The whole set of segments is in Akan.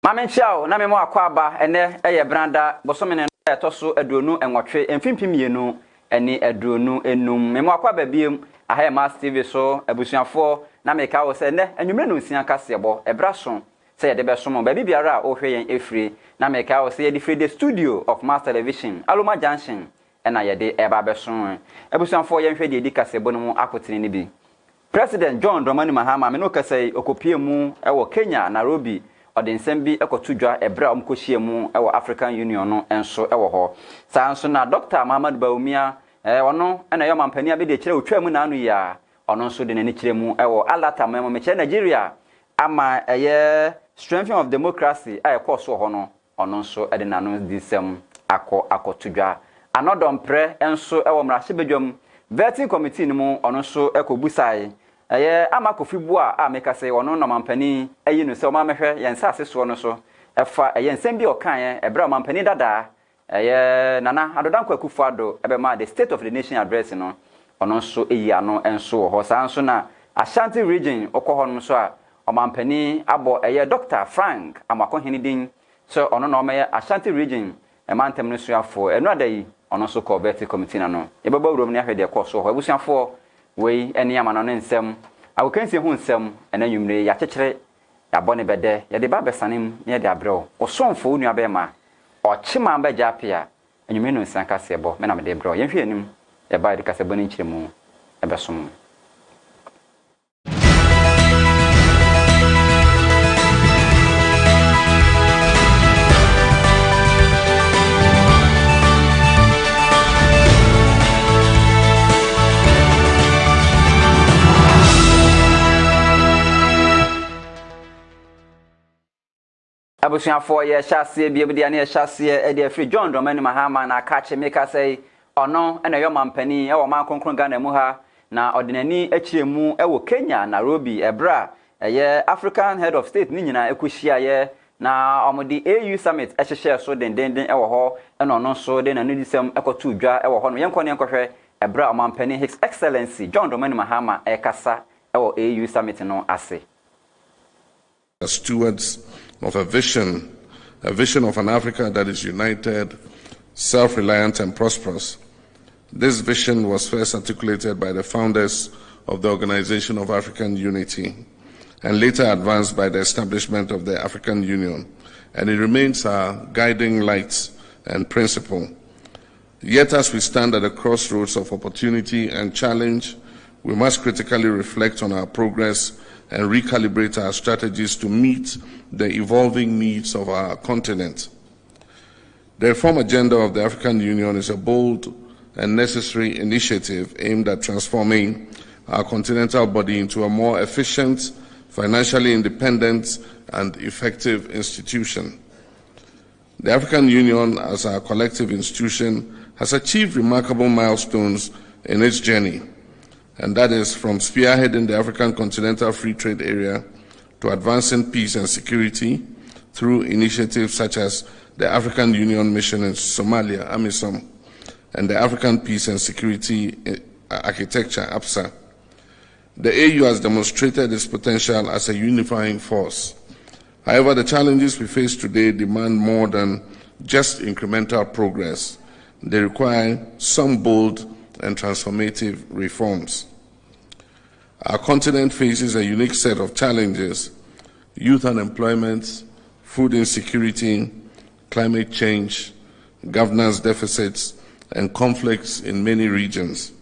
Mamenchao na memo akwaba ene eye branda bosomene etoso aduonu enwotwe emfimpimienu eni aduonu enum memo akwaba biem ahe Mass TV so abusuafo na meka wo se ne anwumre no nsia kasebo ebraso se ye de besomo ba bibiara ohwe yen efri na meka wo se ye di free the studio of Mass Television Aloma Junction ena ye de eba beson abusuafo ye hwe de edi kasebo no mu akotene ni bi President John Dramani Mahama me no kasai okopie mu ewo Kenya Nairobi nsem bi ekotudwa ebra omkohie mu ewo African Union no enso ewo ho saa nso na Dr. Muhammad Bawumia ono ena yo mampani abede kire otwa mu na anu ya ono nso de nani kire mu ewo alata memo me kire Nigeria ama eye strengthening of democracy ayekoso ho no ono nso ede nanu disem akotudwa anodompre enso ewo mrahye bedwam vetting committee ni mu ono nso ekobusai amakofibu a mekase wono no mampani ayi no se o mamehwe yensa aseso no so efa yensem bi okan ebra mampani dada nana adodankwa Akufo-Addo ebema the state of the nation address no ono so eyi ano enso ho sa nso na Ashanti region okoho no so a o mampani abo Dr. Frank Amakohene din so ono no meye Ashanti region emantem no so afo enu adayi ono so ko vetting committee na no yebeba wurom ne ahwede ekoso ho abusuafo wei eni amano ne nsem awokansi hu nsem enanwumre ya kekere ya bone bede ya de ba besanem ne de abrɛw osonfo unu abema ochima ambaja apia enwumre no nsan kasebo me na me de brɛw yɛhwe anim ya ba de kasebo ne nkyeremu ebesom abusuafo ye hyase biebdia ne hyase e free John Dramani Mahama na kache meka sei ono ena yo mampani e wo man konkron Ghana mu ha na odinani akiremu e wo Kenya Nairobi ebra ye African head of state ni nyina ekohia ye na omodi AU summit ehye so denden e wo ho ena ono so de na nudisem ekotu dwa e wo ho no yenko ne enkohwe ebra mampani His Excellency John Dramani Mahama e kasa e wo AU summit no ase stewards of a vision of an Africa that is united, self-reliant and prosperous. This vision was first articulated by the founders of the Organization of African Unity and later advanced by the establishment of the African Union, and it remains our guiding light and principle. Yet as we stand at the crossroads of opportunity and challenge, we must critically reflect on our progress and recalibrate our strategies to meet the evolving needs of our continent. The reform agenda of the African Union is a bold and necessary initiative aimed at transforming our continental body into a more efficient, financially independent, and effective institution. The African Union, as our collective institution, has achieved remarkable milestones in its journey, and that is from spearheading the African Continental Free Trade Area to advancing peace and security through initiatives such as the African Union Mission in Somalia, AMISOM, and the African Peace and Security Architecture, APSA. The AU has demonstrated its potential as a unifying force. However, the challenges we face today demand more than just incremental progress. They require some bold and transformative reforms. Our continent faces a unique set of challenges: youth unemployment, food insecurity, climate change, governance deficits, and conflicts in many regions.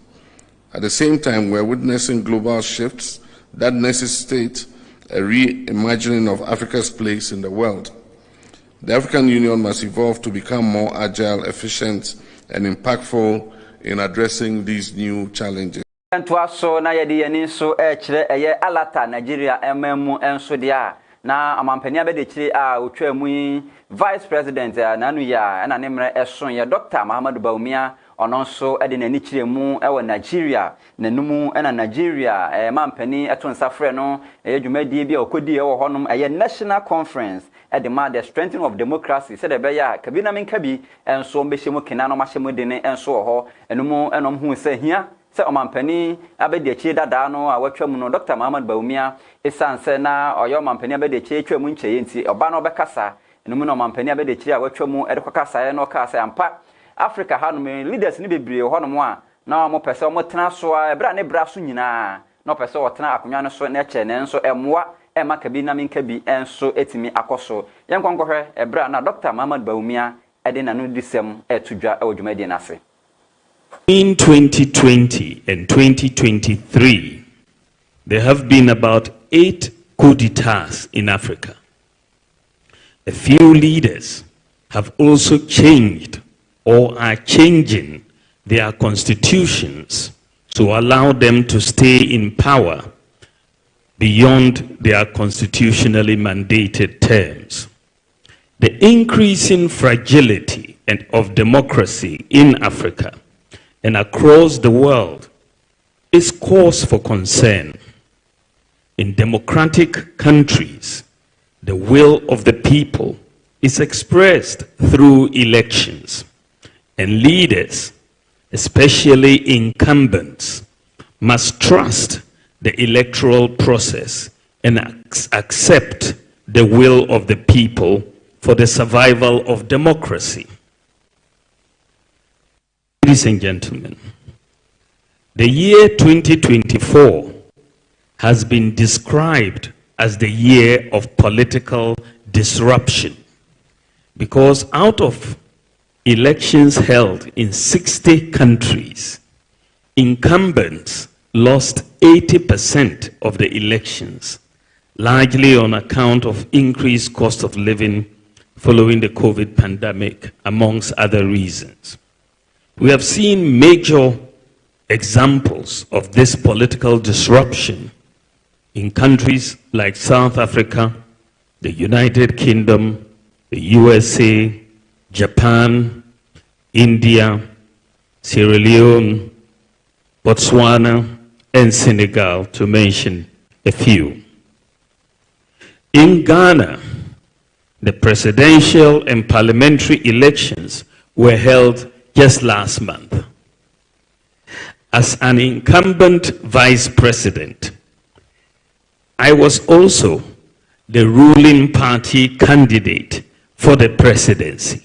At the same time, we're witnessing global shifts that necessitate a reimagining of Africa's place in the world. The African Union must evolve to become more agile, efficient, and impactful in addressing these new challenges. Entwaso na yedi yani so kire eye alata Nigeria ememu enso dia na amampani abede kire a otwamu vice president nanu ya na nemre eson ye Dr. Muhammad Bawumia ono so ede nani kire mu ewo Nigeria nanumu na Nigeria mampani etonsafre no dwumadi bia okodi ewo honom eye national conference ede ma the strengthening of democracy said ebe ya kabina menka bi enso mbehye mu kina no mahye mu de ne enso ho enumu enom hu se hia se omampani abedi achi dada no a watwam no Dr. Mohammed Bawumia esanse na oyo omampani abedi achi twam ncheye nti oba no bekasa enum no omampani abedi achi a watwam edekokasa no kasa ampa Africa hanom leaders ni bebre honom a na mo pese mo tena so a ebra ne bra so nyina na pese wo tena akonwa no so na eche ne nso emwa emaka bi na minka bi enso etimi akoso yenkwankohwe ebra na Dr. Mohammed Bawumia ede na no disem etudwa ewodwumadi na ase. In 2020 and 2023, there have been about 8 coup d'etats in Africa. A few leaders have also changed or are changing their constitutions to allow them to stay in power beyond their constitutionally mandated terms. The increasing fragility of democracy in Africa and across the world is cause for concern. In democratic countries, the will of the people is expressed through elections, and leaders, especially incumbents, must trust the electoral process and accept the will of the people for the survival of democracy. Ladies and gentlemen, the year 2024 has been described as the year of political disruption because out of elections held in 60 countries, incumbents lost 80% of the elections, largely on account of increased cost of living following the COVID pandemic, amongst other reasons. We have seen major examples of this political disruption in countries like South Africa, the United Kingdom, the USA, Japan, India, Sierra Leone, Botswana, and Senegal, to mention a few. In Ghana, the presidential and parliamentary elections were held just last month. As an incumbent vice president, I was also the ruling party candidate for the presidency.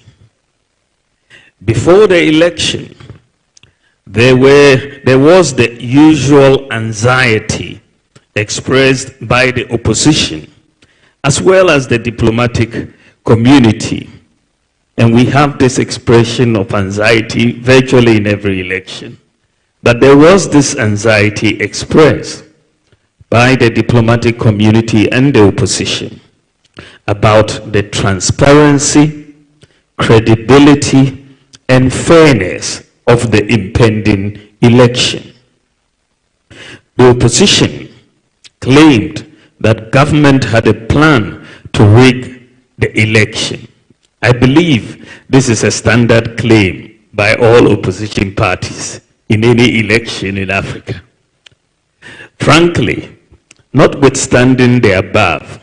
Before the election, there was the usual anxiety expressed by the opposition as well as the diplomatic community. And we have this expression of anxiety virtually in every election. But there was this anxiety expressed by the diplomatic community and the opposition about the transparency, credibility, and fairness of the impending election. The opposition claimed that government had a plan to rig the election. I believe this is a standard claim by all opposition parties in any election in Africa. Frankly, notwithstanding the above,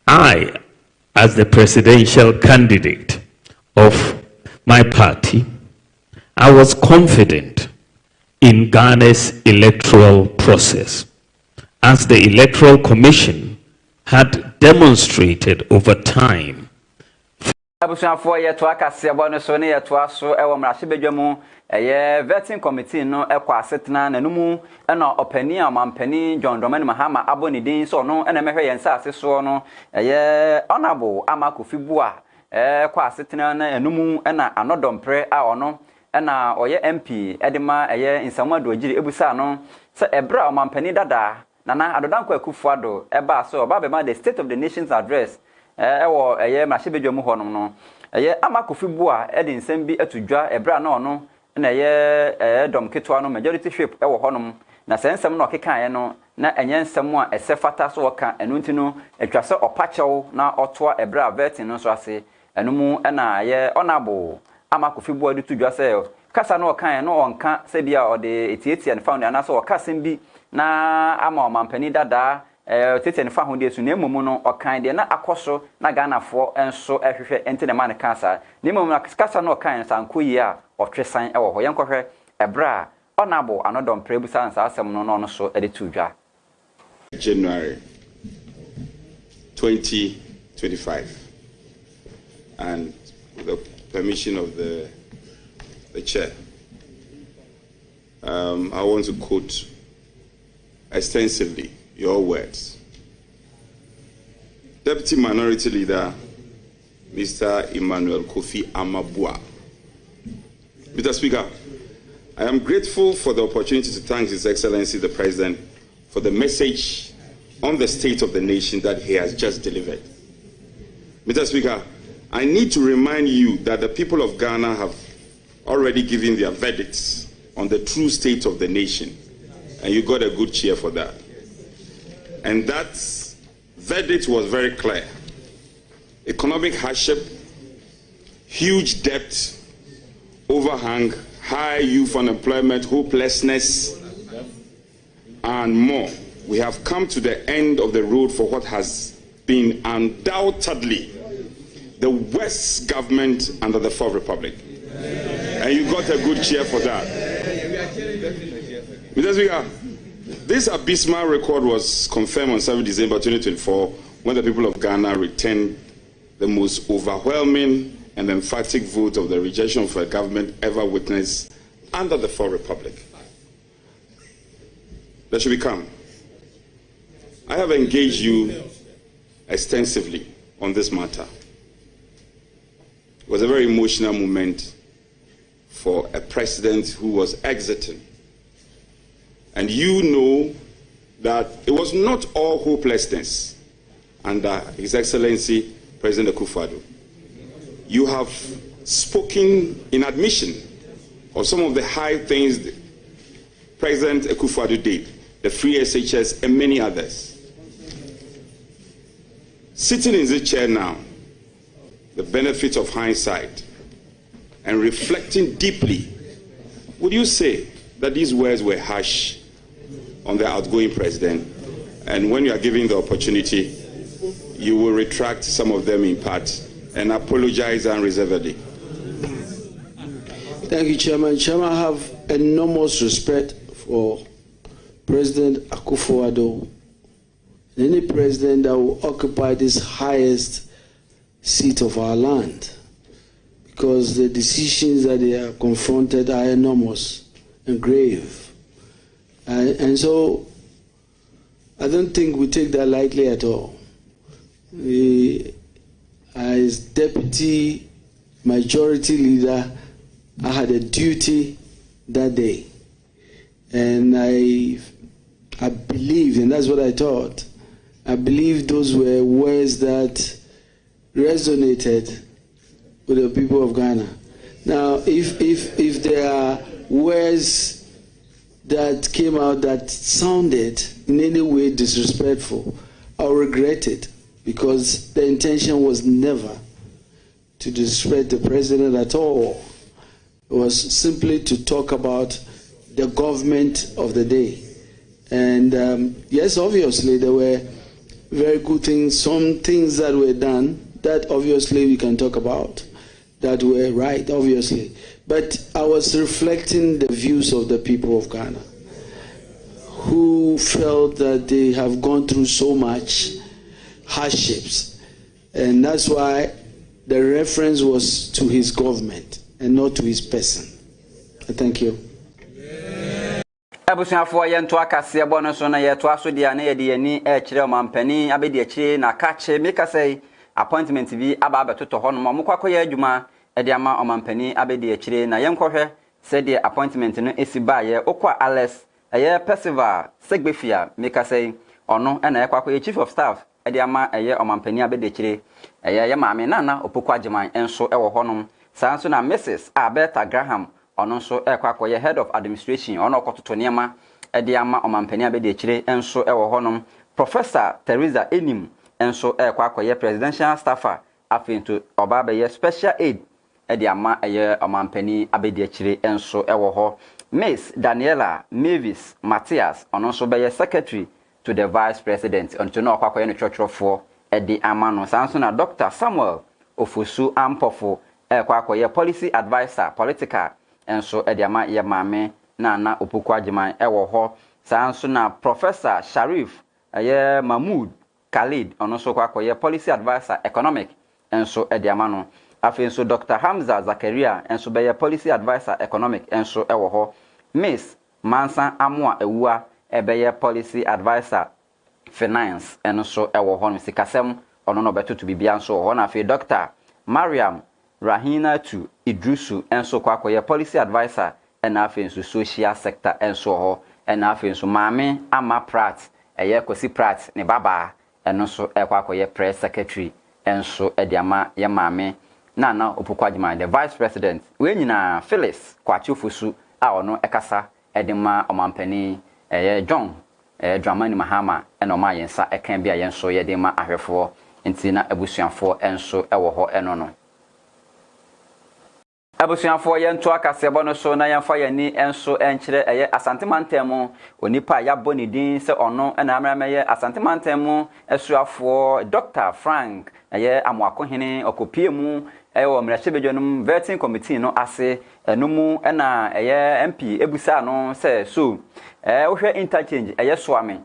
I, as the presidential candidate of my party, I was confident in Ghana's electoral process, as the Electoral Commission had demonstrated over time. Abusuafo yeto akase bo no so ne yeto aso ewo mrahebedwamu vetting committee no ekwa asetena nanumu na opani amampani John Dramani Mahama abonidin so no na mehwe yensa ase so no honorable Amakufibua kwa asetena na enumu na anodompre a ono na oye MP edema insamadu agiri ebusa no se ebra amampani dada nana adodanko akufuado eba so oba be ma the State of the Nation's address ewo mrahebedwamu honom no Amakufibua edi nsem bi atudwa ebra na ono na dom ketwa no majority whip ewo honom na sensem no kekae no na enye nsem a esefata so waka enunti no atwase opachew na otoa ebra vetting no so ase enumu na honorable Amakufibua di tudwa se kasa no kan no onka se bia ode etietie and found na so wakasem bi na ama omampani dada tete ne fa ho de su na emumu no okan de na akoso na Ghanafo enso ehwehwe ente ne man kansa na emumu na kasa no okan sanko yi a otwesan ewo ho yenkohwe ebra honorable anodom prebusa and asem no no so editudwa January 2025, and with the permission of the chair, I want to quote extensively your words. Deputy Minority Leader, Mr. Emmanuel Kofi Amabua. Mr. Speaker, I am grateful for the opportunity to thank His Excellency the President for the message on the state of the nation that he has just delivered. Mr. Speaker, I need to remind you that the people of Ghana have already given their verdicts on the true state of the nation, and you got a good cheer for that. And that verdict was very clear. Economic hardship, huge debt, overhang, high youth unemployment, hopelessness, and more. We have come to the end of the road for what has been undoubtedly the worst government under the Fourth Republic. And you got a good cheer for that. Mr. Speaker, this abysmal record was confirmed on 7 December 2024 when the people of Ghana returned the most overwhelming and emphatic vote of the rejection for a government ever witnessed under the Fourth Republic. There should be calm. I have engaged you extensively on this matter. It was a very emotional moment for a president who was exiting. And you know that it was not all hopelessness under His Excellency President Akufo-Addo. You have spoken in admission of some of the high things President Akufo-Addo did, the free SHS and many others. Sitting in this chair now, the benefit of hindsight, and reflecting deeply, would you say that these words were harsh on the outgoing president? And when you are given the opportunity, you will retract some of them in part and apologize unreservedly. Thank you, Chairman. Chairman, I have enormous respect for President Akufo-Addo, any president that will occupy this highest seat of our land, because the decisions that they are confronted are enormous and grave. And so I don't think we take that lightly at all. As deputy majority leader, I had a duty that day. And I believed, and that's what I thought, I believe those were words that resonated with the people of Ghana. Now, if there are words that came out that sounded in any way disrespectful, I'll regret it, because the intention was never to disrespect the president at all. It was simply to talk about the government of the day. And yes, obviously there were very good things, some things that were done that obviously we can talk about, that were right, obviously. But I was reflecting the views of the people of Ghana, who felt that they have gone through so much hardships. And that's why the reference was to his government and not to his person. Thank you. Abusuafo ye nto akase bo no so na ye to aso dia na ye de ani e kire omampani abedi akire na ka che meka say appointment bi aba abetoto ho no mo kwakoye adwuma e de ama omampani abedi akire na ye nkohwe se de appointment no esi ba ye okwa Alex ye Percival Segbefia meka say ono e na ye kwakoye chief of staff e de ama ye omampani abedi akire ye maame nana opokwa agiman enso e wo ho no sanso na Mrs. Alberta Graham ono so ekwakoye head of administration ono okototo niema e de ama omampani abedi akire enso e wo ho no Professor Teresa Enim enso ekwakoye presidential staffer afinto obaba ye special aid e de ama ye omampani abedi akire enso e wo ho Miss Daniela Mavis Matthias ono so be ye secretary to the vice president onto no okwakoye no chochrofo e de ama no sanso na Dr. Samuel Ofosu Ampofo ekwakoye policy advisor political enso ediama ye maame na Opukwajiman ewo ho saa nso na Professor Sharif Mahmood Khalid ono so kwakoye policy advisor economic enso ediama no afi nso Dr. Hamza Zakaria enso beye policy advisor economic enso ewo ho Miss Mansa Amua Ewua ebeye policy advisor finance enso ewo ho sikasem ono no betutu bibia nso ho na afi Dr. Mariam Rahina tu Idrusu enso kwakoye policy advisor ena afi nso social sector enso ho ena afi nso Mame Ama Prat eye Kosi Prat ne baba eno so ekwakoye press secretary enso ediama ye Mame Nana Opukwajiman the vice president we nyina Phyllis Kwachufusu a ono ekasa edema omampani John Dramani Mahama eno ma yensa ekan bia yenso yedema ahwefo nti na abusuafo enso ewo ho eno no abusuafo yento akasebo no so na yemfa yani enso enkyere Asantemantem onipa yabo ne din se ono na amrameye Asantemantem esuafo Dr. Frank Amoakohene okopie mu ewo mrachebedwonum vetting committee no ase enumu na MP ebusa no se so wohwe interchange soame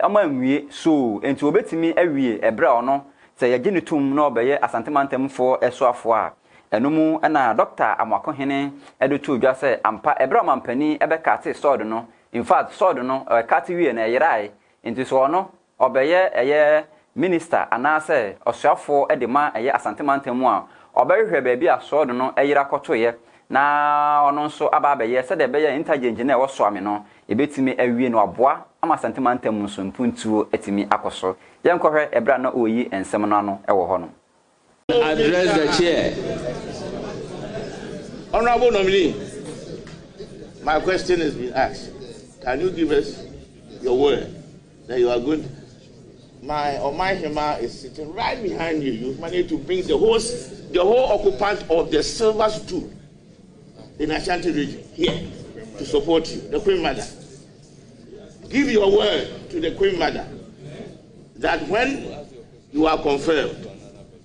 amanwie so enti obetimi awie ebra ono se yagye ne tum no obeye Asantemantem fo esuafo a enumu na Dr. Amoakohene edotu dwa se ampa ebra mampani ebekate sword no in fact sword no kate wie na yerai enti so ono obeye minister anase osuafo edema Asantemantem a obehwe baabi a sword no eyira kotoye na ono nso ababeye se de beye interchange na ewosoame no ebetimi awie no aboa ama Asantemantem nso mpuntuo etimi akoso yenkohwe ebra na oyi ensem no ano ewo ho no address the chair. Honorable nominee, my question has been asked. Can you give us your word that you are going to... My Hema is sitting right behind you. You've managed to bring the whole occupant of the silver stool in Ashanti region here to support you, the Queen Mother. Give your word to the Queen Mother that when you are confirmed,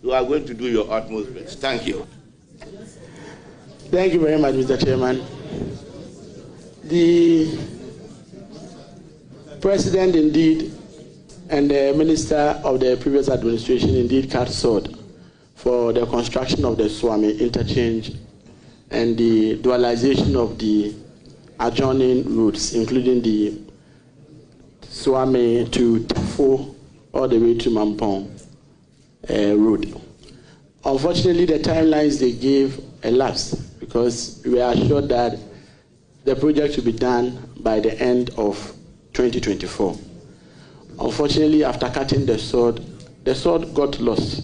you are going to do your utmost best. Thank you. Thank you very much, Mr. Chairman. The President indeed and the Minister of the previous administration indeed cut sword for the construction of the Swami interchange and the dualization of the adjoining routes, including the Swami to Tafo all the way to Mampong road. Unfortunately, the timelines they gave elapsed because we are assured that the project will be done by the end of 2024. Unfortunately, after cutting the sword got lost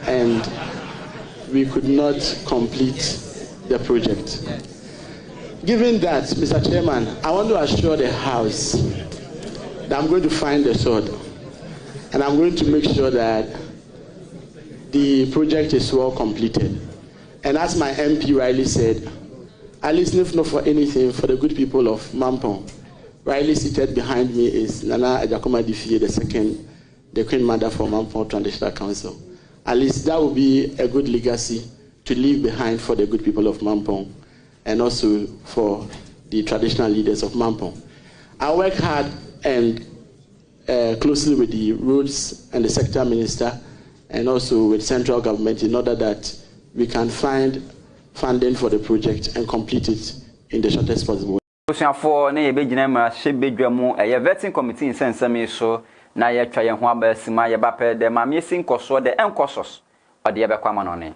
and we could not complete the project. Given that, Mr. Chairman, I want to assure the House that I'm going to find the sword and I'm going to make sure that the project is well completed. And as my MP rightly said, I listen if not for anything for the good people of Mampong. Rightly seated behind me is Nana Ajakoma Difie II, the Queen Mother for Mampong Traditional Council. At least that will be a good legacy to leave behind for the good people of Mampong and also for the traditional leaders of Mampong. I work hard and closely with the roads and the sector minister and also with central government in order that we can find funding for the project and complete it in the shortest possible. For ne yebegyina ma hyebedwa mu vetting committee nsensem so na ye twa ye ho abasima ye bapɛ de ma me sinkoso de enkosos ode ye bekwa ma no ne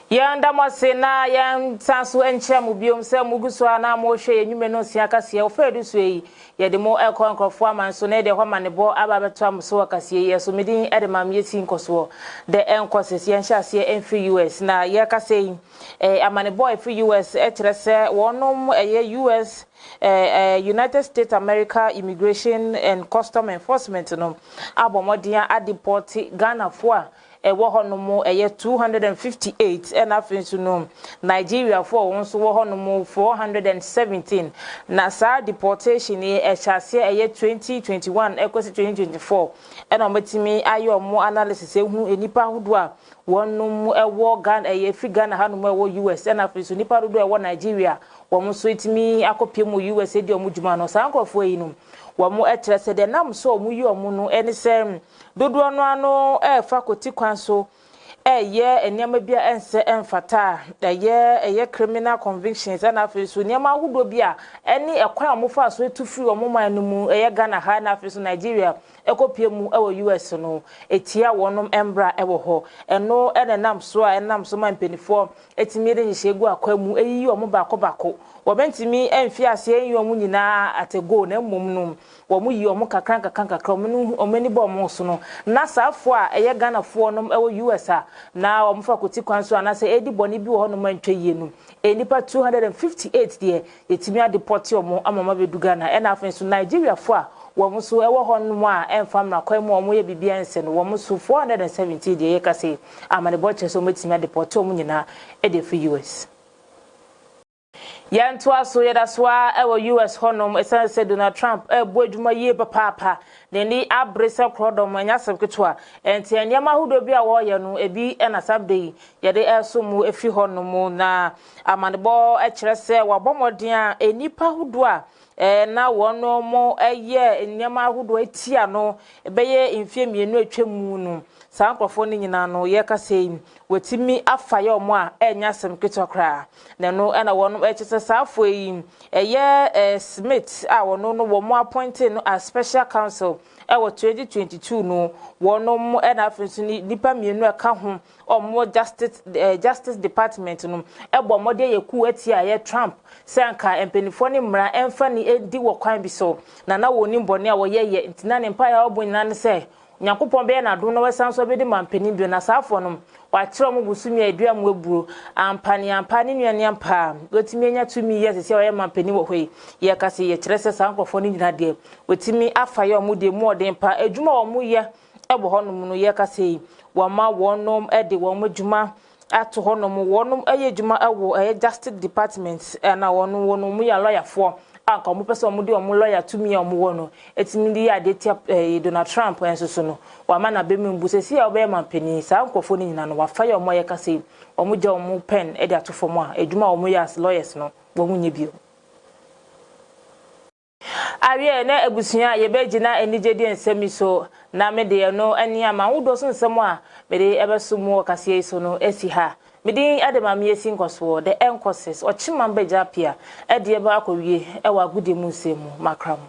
Yanda mose na yan sanso enche mu biom se muguso na mo hwe enwume no sia kase o fedu so yi ye de mo ekọ nkrofo amanso na de hwa manebo aba beto amso kase ye so medin e de mam yesi nkoso de enkoses ye nhya se enfi US na ye kase yi amanebo enfi US e kire se wonom ye US United States America Immigration and Custom Enforcement no abomodian adeport Ghana fo a wo honomo 258 and afinsu no Nigeria for won so wo honomo 417 na sa deportation e chase 2021 ekosi 2024 and ometimi ayo mo analysis ehu enipa hodo a wonum ewo Ghana fi Ghana hanom ewo US and afinsu nipa hodo ewo Nigeria wo so etimi akopie mu US e di omudwuma no sa nkofo yinum wo mo etrese de nam so omu yi omu no eni sem dodo no ano fa koti kwan so ye eniama bia ense enfata ye criminal convictions and afiso niama hudo bia eni ekwan amofa so etufiri omoman no mu Ghana ha na afiso Nigeria ekopie mu ewo US no etia wonom embra ewo ho eno enenam so a enam so man penifo etimi de hyegu akwa mu eyi omo bako wobentimi emfi ase enyi omu nyina atego na mmom no womu yi omu kakran omeni bo omu so no na safo a Ghana fo nom ewo US a na omufa koti kwan so anase edi boni bi wo ho no mantwe yie no enipa 258 de etimi adeport omu amama bedu Ghana ena afen so Nigeria fo a womu so ewo ho no a enfam na kwan mu omu ye bibia ense no womu so 470 de ye kase amane bo cheso metimi adeport omu nyina ede fi US Yan twaso yedaswa ewo US honom esanse Donald Trump ebo adwuma yie papa neni abrese krodom anyasem ketwa enti anyama hudo bia wo ye no ebi na sabde yede esomu efi honom na amanebo ekirese wabomoden a enipa hudo a na wono mo eye anyama hudo etia no ebeye infie mienu atwemu no sankrofo ni nyina no ye kase wetimi afaye omo a enyasem ketwa kra na no na wono ekise safo yi Smith a wono no wo mo appointed no as special counsel ewo 2022 no wono na afinsu ni nipa mienu aka ho omo justice department no ebo mo de yeku atia ye Trump sanka empenifo ni mra emfa ni edi wo kwan bi so na woni mbone a wo ye ntina ne mpa ya obo nyina ne se Nyakopon be na do no wesanso be de mampani do na safo no wa kire mo busumi adua mo aburo ampani nuani ampa wetimi enya tumi yes se oye mampani wo hoi ye kase ye kire se sankofo ni nyina de wetimi afaye omo de mo de mpa adwuma wo mo ye ebo honom no ye kase wo ma wonom ede wo mo adwuma ato honom wonom eye adwuma ewo justice department na wonom mo ya lawyer fo anka mo pese omo de omo lawyer tumi omo wo no etimi di ya de tia Donald Trump enso no wa ma na be membu se sia obe mampani sa nkofo ni nyina no wa fa ya omo ye kase omo je omo pen e de atofo mo a edwuma omo ya as lawyers no wo munye bio awie na ebusunya ye begina enigedi ensemi so na me de no ani ama wodo so nsemo a me de ebesumu kase so no esi ha Midin adema miesi nkoso the encourses o chimamba japia e de ba akowie e wa gude mu nsemu makram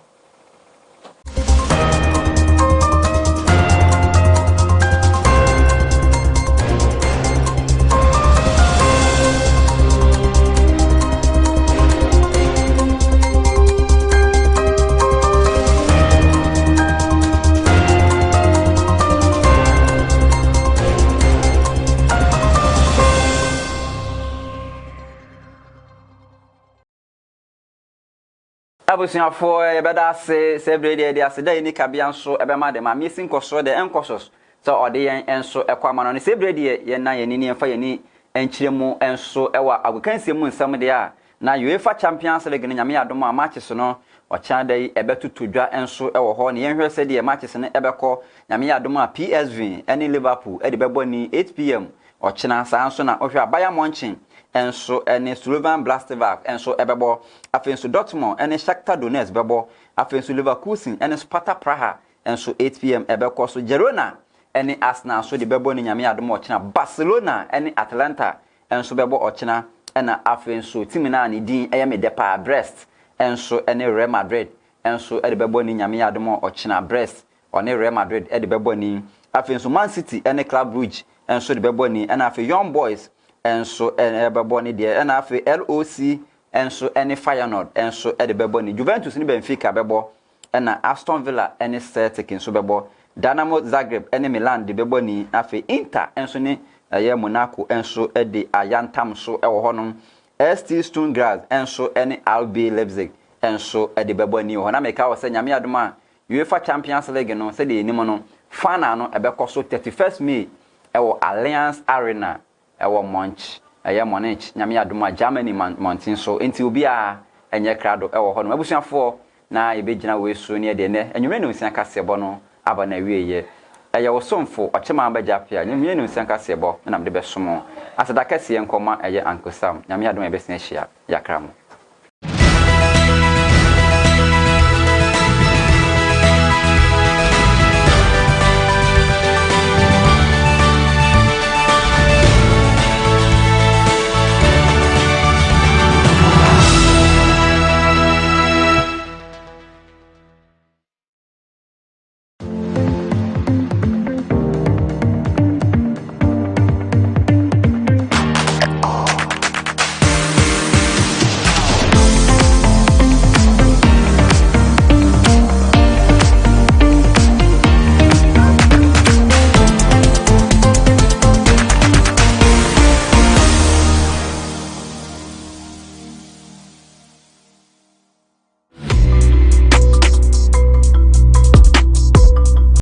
Abusuafo yebeda se sebrede de aseda ni kabia nso ebema de ma miesi nkoso de enkosos so ode yen enso ekwama no sebrede ye na yenini emfa yeni enchiremu enso ewa agukansiemu nsam de a na UEFA Champions League nyame adom a matches no ocha dai ebetutudwa enso ewo ho ne yenhwe se de matches no ebekọ nyame adom a PSV eni Liverpool ede bebo ni 8 pm ochina sa nso na ohwe Bayern Munich enso ene Slovan Bratislava enso ebebo afenso Dortmund ene Shakhtar Donetsk bebo afenso Leverkusen ene Sparta Praha enso 8 pm ebekọ so Girona ene Arsenal so de bebo ni nyame adom ochina Barcelona ene Atalanta enso bebo ochina ena afenso team na ne din Medepa Brest enso ene Real Madrid enso ede bebo ni nyame adom ochina Brest one Real Madrid ede bebo ni afenso Man City ene Club Brugge enso de bebo ni ena afi Young Boys enso ebebo ni de na afi LOC enso ene Feyenoord enso de bebo ni Juventus ni Benfica bebo na Aston Villa ene Celtic enso bebo Dynamo Zagreb ene Milan de bebo ni afi Inter enso ni ye Monaco enso de ayantam so ewo honom ST Sturm Graz enso ene RB Leipzig enso de bebo ni ho na meka wo se nyame adoma UEFA Champions League no se de enimo no final no ebekoso 31st May ewo Allianz Arena ewo Munich Munich nyame adoma Germany mountain so enti obi a enye krado ewo ho no abusuafo na yebegina we so ne de ne enwume ne nsia kasebo no aba na wieye eye wo somfo ochema bagya pia nyume ne nsia kasebo na mde besomo asada kase nkoma eye Uncle Sam nyame adoma ebesia hia yakramo